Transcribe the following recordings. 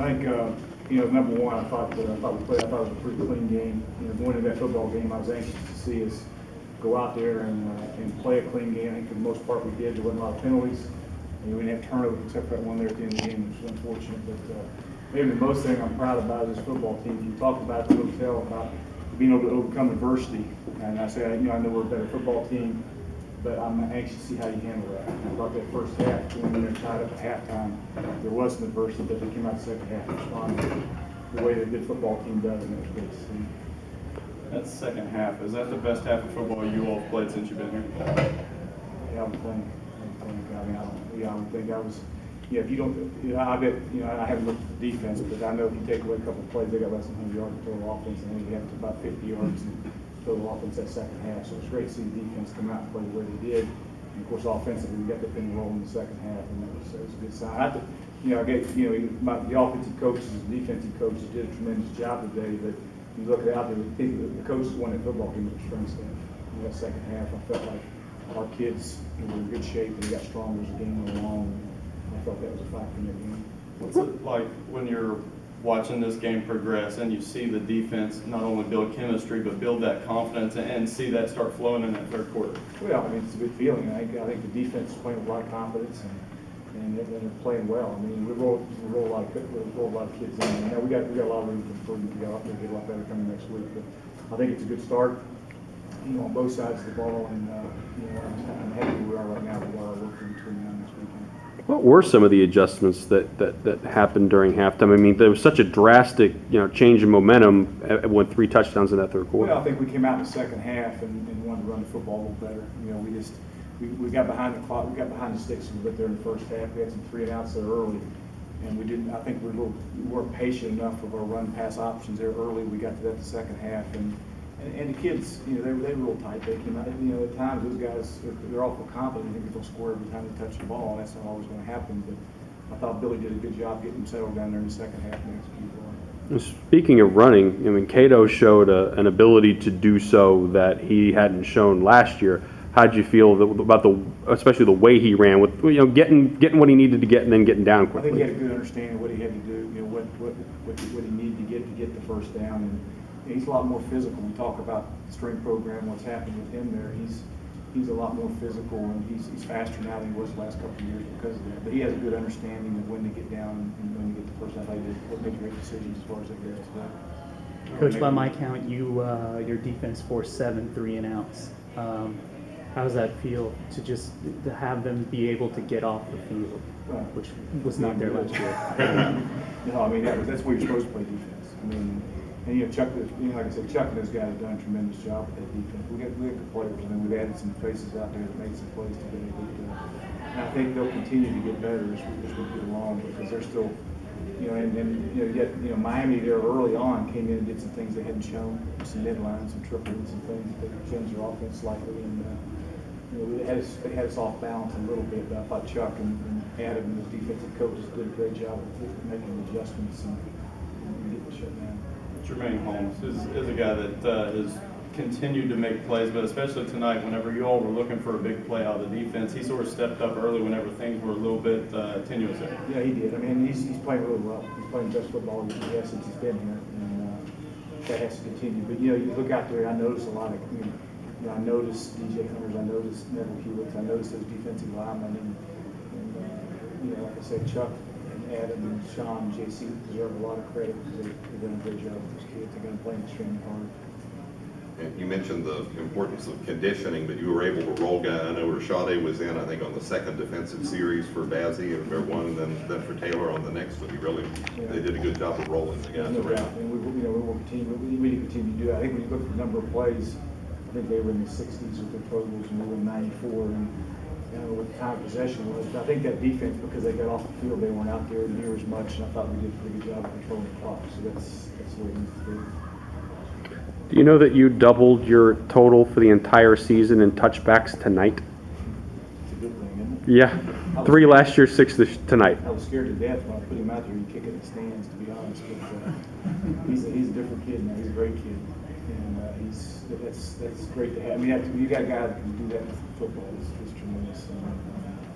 I think number one, I thought it was a pretty clean game. Going into that football game, I was anxious to see us go out there and play a clean game. I think for the most part we did. There wasn't a lot of penalties. We didn't have turnovers except for that one there at the end of the game, which was unfortunate. But maybe the most thing I'm proud about is this football team. You talk about the hotel about being able to overcome adversity, and I say I know we're a better football team, but I'm anxious to see how you handle that. I thought that first half, when we were tied up at halftime, there was some adversity, but they came out the second half and responded the way that a good football team does, and it was great to see. That second half, is that the best half of football you all have played since you've been here? Yeah, I would think. I would think I was. Yeah, if you don't, I bet, I haven't looked at the defense, but I know if you take away a couple of plays, they got less than 100 yards of total offense, and then you have to about 50 yards in total offense that second half. So it's great to see the defense come out and play the way they did. And of course, offensively, we got the thing rolling in the second half, and that was a good sign. The offensive coaches and defensive coaches did a tremendous job today, but you look out there, the coaches won that football game with the strength staff. In that second half, I felt like our kids were in good shape, and they got stronger as the game went along. I felt that was a factor in that game. What's it like when you're watching this game progress and you see the defense not only build chemistry but build that confidence and see that start flowing in that third quarter? Well, it's a good feeling. I think the defense is playing with a lot of confidence and they're playing well. We roll a lot of kids in. We got a lot of room for improvement to go up and get a lot better coming next week. But I think it's a good start. On both sides of the ball, and I'm happy where we are right now with what our work between now and next weekend. What were some of the adjustments that happened during halftime? There was such a drastic, change in momentum when 3 touchdowns in that third quarter. Well, I think we came out in the second half and wanted to run the football a little better. We got behind the clock, we got behind the sticks a little bit there in the first half. We had some 3 and outs there early, and we didn't. I think we weren't patient enough of our run pass options there early. We got to that the second half, and the kids, they were real tight. They came out, at times those guys, they're awful confident. They think they'll score every time they touch the ball, and that's not always going to happen. But I thought Billy did a good job getting them settled down there in the second half and executed. Speaking of running, Cato showed an ability to do so that he hadn't shown last year. How did you feel about especially the way he ran with, getting what he needed to get and then getting down quickly? I think he had a good understanding of what he had to do, what he needed to get the first down. And he's a lot more physical. We talk about the strength program, what's happening with him there. He's a lot more physical, and he's faster now than he was the last couple of years because of that. But he has a good understanding of when to get down and when to get the first down. He'll make great decisions as far as that goes. Coach, by my count, your defense forced 7 3 and outs. How does that feel to have them be able to get off the field, which was not there last year? No, that's where you're supposed to play defense. Chuck, like I said, Chuck and those guys have done a tremendous job with that defense. We got good players. We've added some faces out there that made some plays today. And I think they'll continue to get better as we get along because they're still, Miami there early on came in and did some things they hadn't shown, some midlines, some triplets, and things that changed their offense slightly. And they had us off balance a little bit. But I thought Chuck and Adam and his defensive coaches did a great job of making adjustments and getting the shut down. Jermaine Holmes is a guy that has continued to make plays, but especially tonight, whenever you all were looking for a big play out of the defense, he sort of stepped up early whenever things were a little bit tenuous there. Yeah, he did. He's playing really well. He's playing the best football he has since he's been here, and that has to continue. But you look out there, I notice a lot of. I noticed DJ Hunters, I noticed Neville Hewitt, I noticed those defensive linemen, and like I said, Chuck and Adam and Sean and JC deserve a lot of credit because they've done a great job with those kids. They're going to play extremely hard. And you mentioned the importance of conditioning, but you were able to roll guys. I know Rashade was in, I think, on the second defensive series for Bazzi and their one, and then for Taylor on the next one. They did a good job of rolling the guys around. And we will continue. We need to continue to do that. I think when you look at the number of plays, I think they were in the 60s with their totals, and we were in 94. And what the time of possession was. But I think that defense, because they got off the field, they weren't out there near as much, and I thought we did a pretty good job of controlling the clock. So that's what it needs to do. Do you know that you doubled your total for the entire season in touchbacks tonight? It's a good thing, isn't it? Yeah. 3 last year, 6 tonight. I was scared to death when I put him out there and kick it in the stands, to be honest. But he's a different kid now. He's a great kid. And that's great to have. You got a guy that can do that with football. It's tremendous.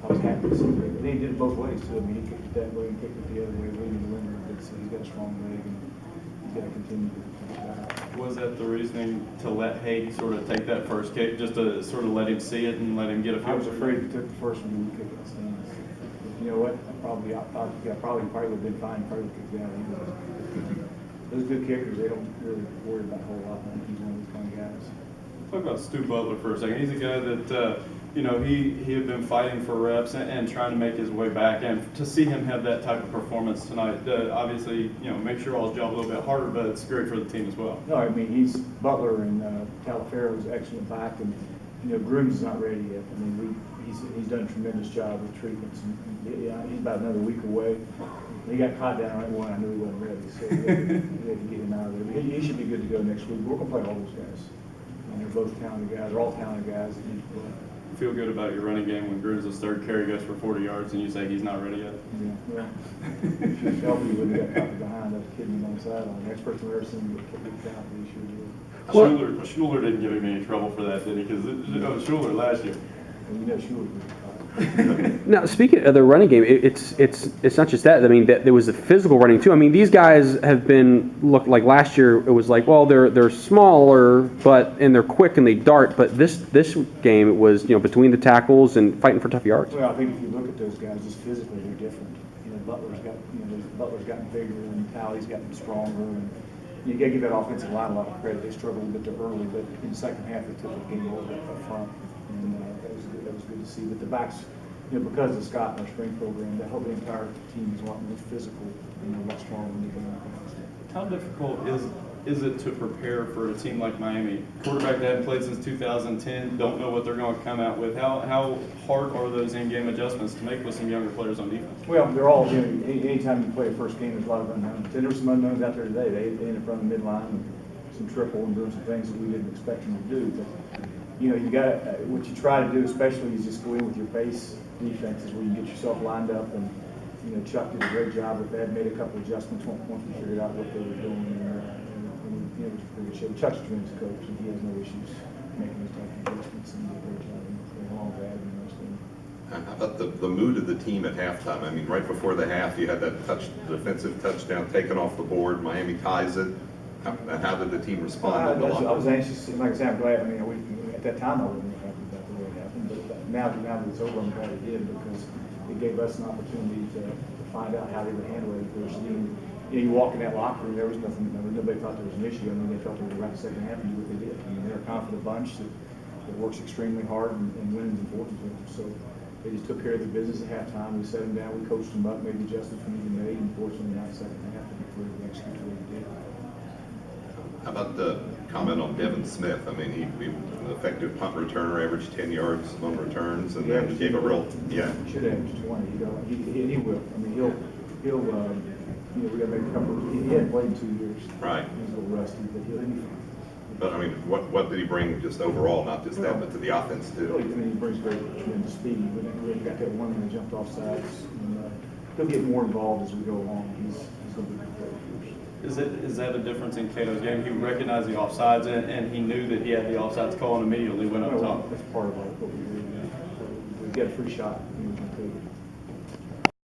I was happy to see that. And he did it both ways too. I mean, he kicked it that way and kicked it the other way, leading the limber. But so he's got a strong leg and he's got to continue to Was that the reasoning to let Haig sort of take that first kick, just to sort of let him see it and let him get a feel? I was afraid if he took the first one, he would kick it in the stands. You know what? I probably would have been fine. Probably kicked it out. Those good kickers, they don't really worry about a whole lot. I think he's one of those kind of guys. Talk about Stu Butler for a second. He's a guy that, you know, he had been fighting for reps and trying to make his way back. And to see him have that type of performance tonight, obviously, you know, make sure all his job a little bit harder, but it's great for the team as well. No, I mean, he's Butler and Talaferro's excellent back, and you know, Grooms is not ready yet. I mean, he's done a tremendous job with treatments, and yeah, he's about another week away. He got caught down right one. I knew he wasn't ready, so we had to get him out of there. But he should be good to go next week. We're gonna play all those guys. And they're both talented guys. They're all talented guys that need to play. Feel good about your running game when Grooms' third carry goes for 40 yards and you say he's not ready yet? Yeah, well, Shelby would have got caught behind us kidding him on the sideline. Next person we ever seen him get kicked out, he sure did. Schuler didn't give him any trouble for that, did he? Because Schuler last year. And you know Schuler was caught. Now, speaking of the running game, it's not just that. I mean, there was the physical running too. I mean, these guys have been look like last year. It was like, well, they're smaller, and they're quick and they dart. But this game, it was between the tackles and fighting for tough yards. Well, I think if you look at those guys, just physically, they're different. You know, Butler's gotten bigger and Talley's gotten stronger, and you got to give that offensive line a lot of credit. They struggled a bit too early, but in the second half, they took the game over up front, and that was good to see. But the backs, because of Scott and our strength program, that whole entire team is a lot more physical, a lot stronger than they've been in the past. How difficult is it to prepare for a team like Miami? Quarterback that hadn't played since 2010, don't know what they're going to come out with. How hard are those in-game adjustments to make with some younger players on defense? Well, they're all, anytime you play a first game, there's a lot of unknowns. And there were some unknowns out there today. They ended up running midline and some triple and doing some things that we didn't expect them to do. But, you got what you try to do, especially, is just go in with your base defenses where you get yourself lined up. And, Chuck did a great job with that, made a couple adjustments once we figured out what they were doing. And it was pretty good shape. Chuck's a tremendous coach, and he has no issues making those type of adjustments, and he did a great job along with that and the rest of them. How about the mood of the team at halftime? I mean, right before the half, you had that defensive touchdown taken off the board. Miami ties it. How did the team respond? I was anxious. Like I said, I'm glad. I mean, at that time, I wasn't happy about the way it happened. But now that it's over, I'm glad it did, because it gave us an opportunity to find out how they would handle it. You walk in that locker room, there was nothing. Nobody thought there was an issue. I mean, they felt they were right the second half and do what they did. I mean, they're a confident bunch that works extremely hard, and winning is important to them. So they just took care of the business at halftime. We set them down, we coached them up, made the adjustments we needed to make. Unfortunately, not the second half, and we executed what we did. How about the comment on Devin Smith? I mean, he an effective punt returner, averaged 10 yards on returns, and then gave a real, He should have averaged 20. He will. I mean, he'll. We got to make a couple. He hadn't played in 2 years. Right. He's a little rusty, but he'll be fine. But I mean, what did he bring just overall, not just that, but to the offense too? I mean, he brings great tremendous speed. But he got that one when he jumped off sides. And, he'll get more involved as we go along. He's going to be great. Is that a difference in Cato's game? He recognized the offsides and he knew that he had the offsides call and immediately went up top. That's part of what we do. We get a free shot.